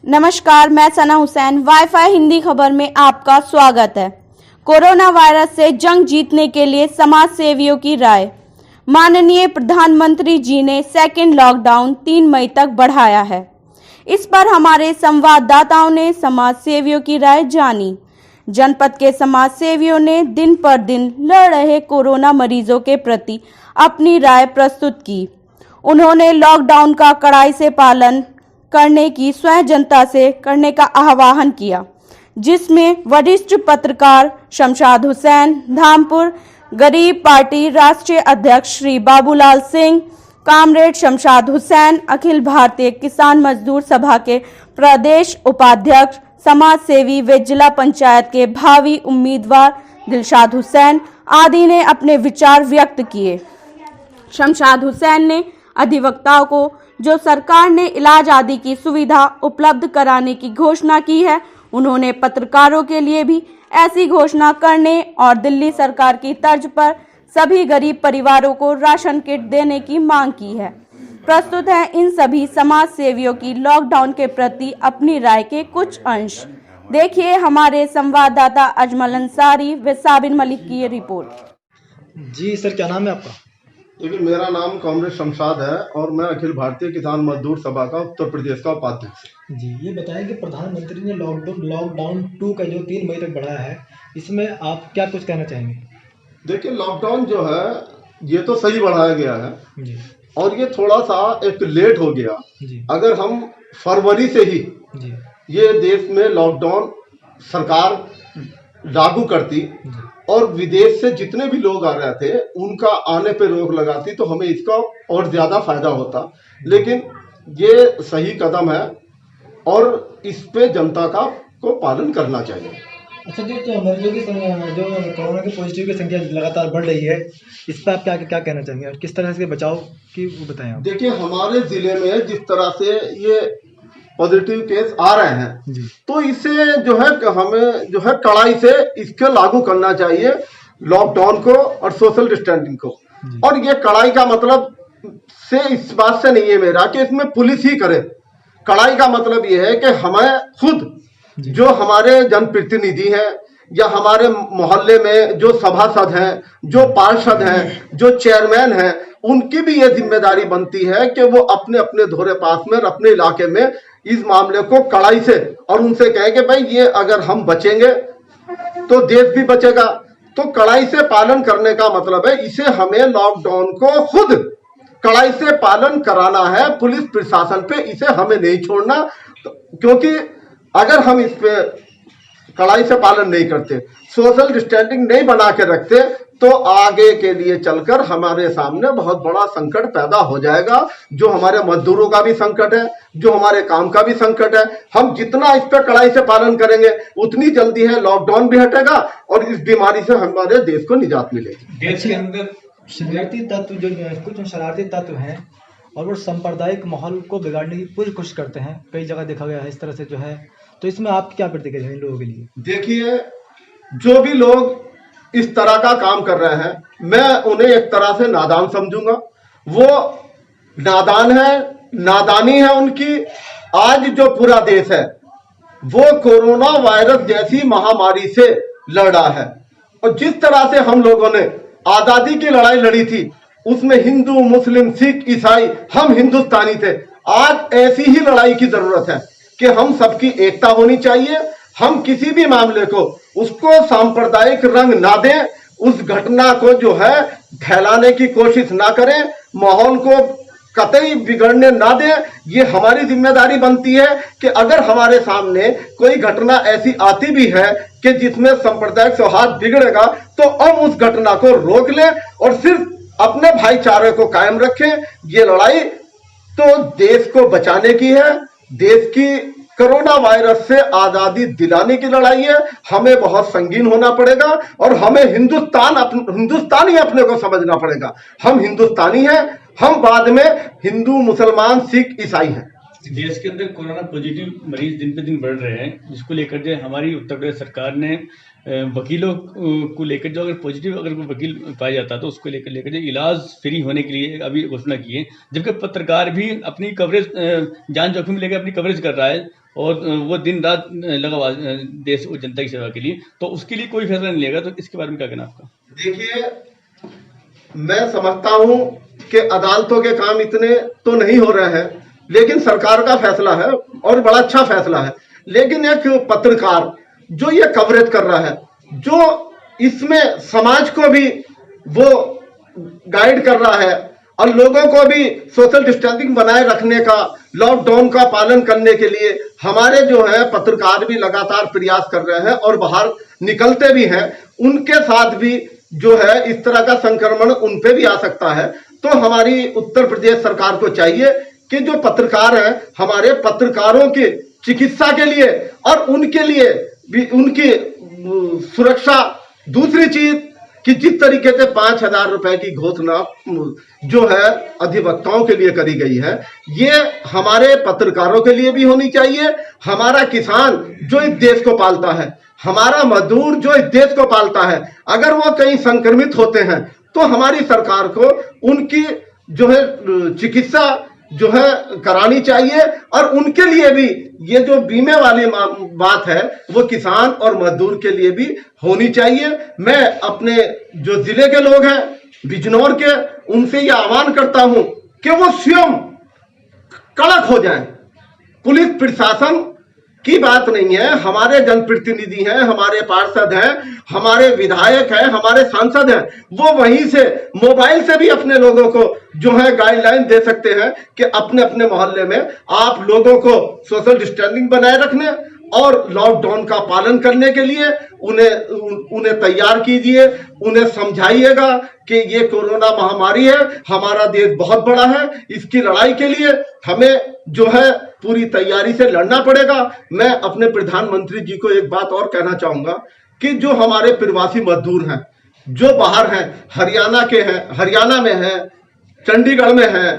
नमस्कार, मैं सना हुसैन। वाईफाई हिंदी खबर में आपका स्वागत है। कोरोना वायरस से जंग जीतने के लिए समाज सेवियों की राय। माननीय प्रधानमंत्री जी ने सेकेंड लॉकडाउन 3 मई तक बढ़ाया है। इस पर हमारे संवाददाताओं ने समाज सेवियों की राय जानी। जनपद के समाज सेवियों ने दिन पर दिन लड़ रहे कोरोना मरीजों के प्रति अपनी राय प्रस्तुत की। उन्होंने लॉकडाउन का कड़ाई से पालन करने की स्वयं जनता से करने का आह्वान किया, जिसमें वरिष्ठ पत्रकार शमशाद हुसैन, धामपुर गरीब पार्टी राष्ट्रीय अध्यक्ष श्री बाबूलाल सिंह, कामरेड शमशाद हुसैन, अखिल भारतीय किसान मजदूर सभा के प्रदेश उपाध्यक्ष, समाज सेवी व जिला पंचायत के भावी उम्मीदवार दिलशाद हुसैन आदि ने अपने विचार व्यक्त किए। शमशाद हुसैन ने अधिवक्ताओं को जो सरकार ने इलाज आदि की सुविधा उपलब्ध कराने की घोषणा की है, उन्होंने पत्रकारों के लिए भी ऐसी घोषणा करने और दिल्ली सरकार की तर्ज पर सभी गरीब परिवारों को राशन किट देने की मांग की है। प्रस्तुत है इन सभी समाज सेवियों की लॉकडाउन के प्रति अपनी राय के कुछ अंश। देखिए हमारे संवाददाता अजमल अंसारी व साबिर मलिक की ये रिपोर्ट। जी सर, क्या नाम है आपका? देखिए, मेरा नाम कामरेड शमशाद है और मैं अखिल भारतीय किसान मजदूर सभा का उत्तर प्रदेश का उपाध्यक्ष हूँ। जी, ये बताएं कि प्रधानमंत्री ने लॉकडाउन 2 का जो 3 मई तक बढ़ाया है, इसमें आप क्या कुछ कहना चाहेंगे? देखिए, लॉकडाउन जो है ये तो सही बढ़ाया गया है जी, और ये थोड़ा सा एक लेट हो गया। जी, अगर हम फरवरी से ही जी, ये देश में लॉकडाउन सरकार लागू करती जी, और विदेश से जितने भी लोग आ रहे थे उनका आने पे रोक लगाती तो हमें इसका और ज्यादा फायदा होता। लेकिन ये सही कदम है और इस पे जनता को पालन करना चाहिए। अच्छा, जो मरीजों की जो कोरोना के पॉजिटिव की संख्या लगातार बढ़ रही है, इस पर आप क्या कहना चाहेंगे और किस तरह से बचाव की वो बताएं आप? देखिए, हमारे जिले में जिस तरह से ये पॉजिटिव केस आ रहे हैं, तो इसे जो है हमें जो है कड़ाई से इसके लागू करना चाहिए, लॉकडाउन को और सोशल डिस्टेंसिंग को। और ये कड़ाई का मतलब से इस बात से नहीं है मेरा कि इसमें पुलिस ही करे। कड़ाई का मतलब ये है कि हमें खुद जो हमारे जनप्रतिनिधि हैं या हमारे मोहल्ले में जो सभासद हैं, जो पार्षद हैं, जो चेयरमैन हैं, उनकी भी ये जिम्मेदारी बनती है कि वो अपने अपने धोरे पास में अपने इलाके में इस मामले को कड़ाई से और उनसे कहें कि भाई ये अगर हम बचेंगे तो देश भी बचेगा। तो कड़ाई से पालन करने का मतलब है इसे हमें लॉकडाउन को खुद कड़ाई से पालन कराना है। पुलिस प्रशासन पे इसे हमें नहीं छोड़ना, क्योंकि अगर हम इस पे कड़ाई से पालन नहीं करते, सोशल डिस्टेंसिंग नहीं बना के रखते, तो आगे के लिए चलकर हमारे सामने बहुत बड़ा संकट पैदा हो जाएगा। जो हमारे मजदूरों का भी संकट है, जो हमारे काम का भी संकट है। हम जितना इस पर कड़ाई से पालन करेंगे उतनी जल्दी है लॉकडाउन भी हटेगा और इस बीमारी से हमारे देश को निजात मिलेगी। देश के अंदर शरारती तत्व कुछ शरारती तत्व हैं और वो सांप्रदायिक माहौल को बिगाड़ने की पूरी कोशिश करते हैं, कई जगह देखा गया है इस तरह से जो है। तो इसमें आप क्या प्रतिक्रिया है इन लोगों के लिए? देखिए, जो भी लोग इस तरह का काम कर रहे हैं, मैं उन्हें एक तरह से नादान समझूंगा। वो नादान है, नादानी है उनकी। आज जो पूरा देश है वो कोरोना वायरस जैसी महामारी से लड़ा है और जिस तरह से हम लोगों ने आजादी की लड़ाई लड़ी थी, उसमें हिंदू, मुस्लिम, सिख, ईसाई हम हिंदुस्तानी थे। आज ऐसी ही लड़ाई की जरूरत है कि हम सबकी एकता होनी चाहिए। हम किसी भी मामले को उसको सांप्रदायिक रंग ना दें, उस घटना को जो है फैलाने की कोशिश ना करें, माहौल को कतई बिगड़ने ना दें। ये हमारी जिम्मेदारी बनती है कि अगर हमारे सामने कोई घटना ऐसी आती भी है कि जिसमें सांप्रदायिक सौहार्द बिगड़ेगा, तो हम उस घटना को रोक लें और सिर्फ अपने भाईचारे को कायम रखें। ये लड़ाई तो देश को बचाने की है, देश की कोरोना वायरस से आजादी दिलाने की लड़ाई है। हमें बहुत संगीन होना पड़ेगा और हमें हिंदुस्तानी अपने को समझना पड़ेगा। हम हिंदुस्तानी हैं, हम बाद में हिंदू, मुसलमान, सिख, ईसाई हैं। देश के अंदर कोरोना पॉजिटिव मरीज दिन पे दिन बढ़ रहे हैं, जिसको लेकर जो हमारी उत्तर प्रदेश सरकार ने वकीलों को लेकर जो अगर पॉजिटिव अगर कोई वकील पाया जाता है तो उसको लेकर जो इलाज फ्री होने के लिए अभी घोषणा की है, जबकि पत्रकार भी अपनी कवरेज जान जोखिम लेकर अपनी कवरेज कर रहा है और वो दिन रात लगा हुआ देश और जनता की सेवा के लिए, तो उसके लिए कोई फैसला नहीं लेगा। तो इसके बारे में क्या कहना आपका? देखिए, मैं समझता हूं कि अदालतों के काम इतने तो नहीं हो रहे हैं, लेकिन सरकार का फैसला है और बड़ा अच्छा फैसला है। लेकिन एक पत्रकार जो ये कवरेज कर रहा है, जो इसमें समाज को भी वो गाइड कर रहा है और लोगों को भी सोशल डिस्टेंसिंग बनाए रखने का, लॉकडाउन का पालन करने के लिए हमारे जो है पत्रकार भी लगातार प्रयास कर रहे हैं और बाहर निकलते भी हैं। उनके साथ भी जो है इस तरह का संक्रमण उन पे भी आ सकता है। तो हमारी उत्तर प्रदेश सरकार को चाहिए कि जो पत्रकार हैं, हमारे पत्रकारों की चिकित्सा के लिए और उनके लिए भी उनकी सुरक्षा, दूसरी चीज कि जिस तरीके से 5,000 रुपए की घोषणा जो है अधिवक्ताओं के लिए करी गई है, ये हमारे पत्रकारों के लिए भी होनी चाहिए। हमारा किसान जो इस देश को पालता है, हमारा मजदूर जो इस देश को पालता है, अगर वो कहीं संक्रमित होते हैं तो हमारी सरकार को उनकी जो है चिकित्सा जो है करानी चाहिए और उनके लिए भी ये जो बीमे वाली बात है वो किसान और मजदूर के लिए भी होनी चाहिए। मैं अपने जो जिले के लोग हैं बिजनौर के, उनसे ये आह्वान करता हूं कि वो स्वयं कड़क हो जाएं। पुलिस प्रशासन की बात नहीं है, हमारे जनप्रतिनिधि हैं, हमारे पार्षद हैं, हमारे विधायक हैं, हमारे सांसद हैं, वो वहीं से मोबाइल से भी अपने लोगों को जो है गाइडलाइन दे सकते हैं कि अपने अपने मोहल्ले में आप लोगों को सोशल डिस्टेंसिंग बनाए रखने और लॉकडाउन का पालन करने के लिए उन्हें तैयार कीजिए, उन्हें समझाइएगा कि ये कोरोना महामारी है, हमारा देश बहुत बड़ा है, इसकी लड़ाई के लिए हमें जो है पूरी तैयारी से लड़ना पड़ेगा। मैं अपने प्रधानमंत्री जी को एक बात और कहना चाहूंगा कि जो हमारे प्रवासी मजदूर हैं, जो बाहर हैं, हरियाणा के हैं, हरियाणा में हैं, चंडीगढ़ में हैं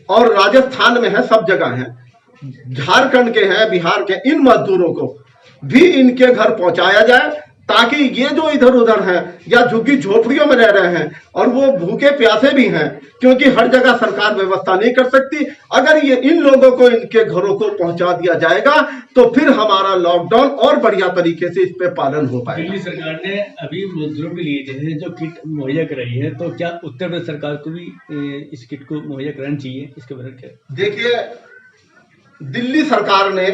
और राजस्थान में हैं, सब जगह हैं, झारखंड के हैं, बिहार के, इन मजदूरों को भी इनके घर पहुंचाया जाए ताकि ये जो इधर उधर हैं या झुग्गी झोपड़ियों में रह रहे हैं और वो भूखे प्यासे भी हैं, क्योंकि हर जगह सरकार व्यवस्था नहीं कर सकती, अगर ये इन लोगों को इनके घरों को पहुंचा दिया जाएगा तो फिर हमारा लॉकडाउन और बढ़िया तरीके से इस पे पालन हो पाएगा। दिल्ली सरकार ने अभी मजदूरों के लिए जैसे जो किट मुहैया कराई है, तो क्या उत्तर प्रदेश सरकार को भी इस किट को मुहैया कराना चाहिए? इसके बारे में क्या? देखिए, दिल्ली सरकार ने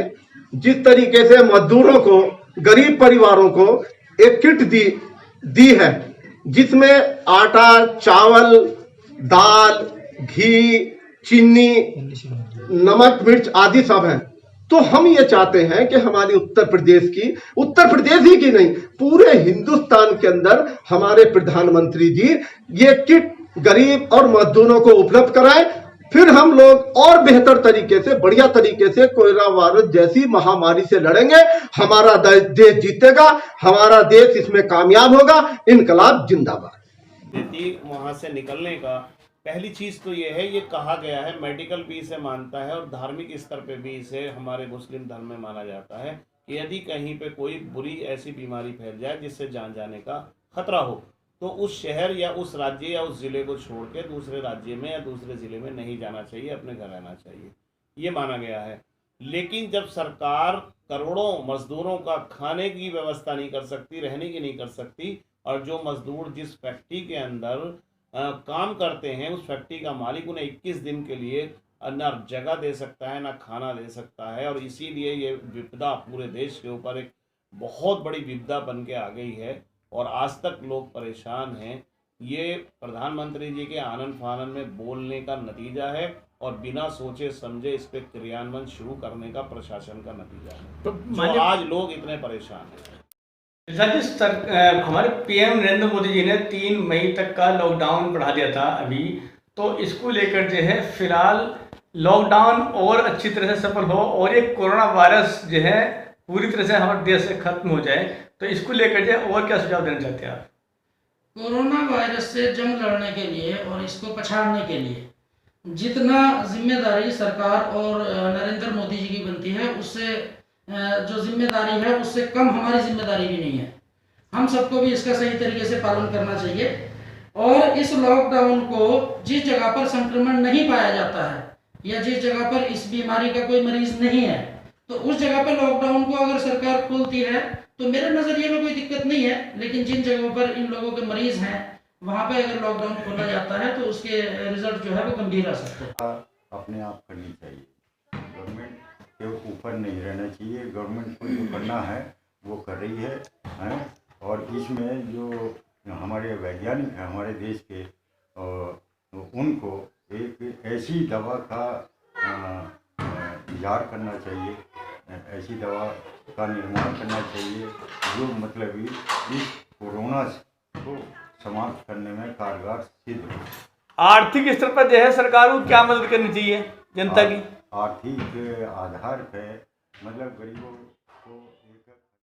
जिस तरीके से मजदूरों को, गरीब परिवारों को एक किट दी है जिसमें आटा, चावल, दाल, घी, चीनी, नमक, मिर्च आदि सब है, तो हम ये चाहते हैं कि हमारी उत्तर प्रदेश ही की नहीं, पूरे हिंदुस्तान के अंदर हमारे प्रधानमंत्री जी ये किट गरीब और मजदूरों को उपलब्ध कराएं। फिर हम लोग और बेहतर तरीके से, बढ़िया तरीके से कोरोना वायरस जैसी महामारी से लड़ेंगे। हमारा देश जीतेगा, हमारा देश इसमें कामयाब होगा। इनकलाब जिंदाबाद। वहां से निकलने का पहली चीज तो ये है, ये कहा गया है, मेडिकल भी इसे मानता है और धार्मिक स्तर पे भी इसे हमारे मुस्लिम धर्म में माना जाता है कि यदि कहीं पे कोई बुरी ऐसी बीमारी फैल जाए जिससे जान जाने का खतरा हो, तो उस शहर या उस राज्य या उस ज़िले को छोड़ के दूसरे राज्य में या दूसरे ज़िले में नहीं जाना चाहिए, अपने घर रहना चाहिए, ये माना गया है। लेकिन जब सरकार करोड़ों मजदूरों का खाने की व्यवस्था नहीं कर सकती, रहने की नहीं कर सकती, और जो मजदूर जिस फैक्ट्री के अंदर काम करते हैं उस फैक्ट्री का मालिक उन्हें 21 दिन के लिए न जगह दे सकता है, न खाना दे सकता है, और इसीलिए ये विपदा पूरे देश के ऊपर एक बहुत बड़ी विपदा बन के आ गई है और आज तक लोग परेशान हैं। ये प्रधानमंत्री जी के आनन फानन में बोलने का नतीजा है और बिना सोचे समझे इस पे क्रियान्वयन शुरू करने का प्रशासन का नतीजा है, तो आज लोग इतने परेशान हैं। हमारे पीएम नरेंद्र मोदी जी ने 3 मई तक का लॉकडाउन बढ़ा दिया था अभी, तो इसको लेकर जो है फिलहाल लॉकडाउन और अच्छी तरह से सफल हो और ये कोरोना वायरस जो है पूरी तरह से हमारे देश से खत्म हो जाए, तो इसको लेकर जो और क्या सुझाव देना चाहते हैं आप? कोरोना वायरस से जंग लड़ने के लिए और इसको पछाड़ने के लिए जितना जिम्मेदारी सरकार और नरेंद्र मोदी जी की बनती है, उससे जो जिम्मेदारी है उससे कम हमारी जिम्मेदारी भी नहीं है। हम सबको भी इसका सही तरीके से पालन करना चाहिए और इस लॉकडाउन को जिस जगह पर संक्रमण नहीं पाया जाता है या जिस जगह पर इस बीमारी का कोई मरीज नहीं है, तो उस जगह पर लॉकडाउन को अगर सरकार खोलती है तो मेरे नजरिए में कोई दिक्कत नहीं है। लेकिन जिन जगहों पर इन लोगों के मरीज हैं वहां पे अगर लॉकडाउन खोला जाता है तो उसके रिजल्ट जो है वो गंभीर आ सकते हैं। अपने आप करनी चाहिए, गवर्नमेंट के ऊपर नहीं रहना चाहिए। गवर्नमेंट को जो करना है वो कर रही है और इसमें जो हमारे वैज्ञानिक हैं हमारे देश के, उनको एक ऐसी दवा का इजाद करना चाहिए, ऐसी दवा का निर्माण करना चाहिए जो मतलब इस कोरोना को समाप्त करने में कारगर सिद्ध हो। आर्थिक स्तर पर जो है सरकार को क्या मदद करनी चाहिए जनता की? आर्थिक आधार पे मतलब गरीबों को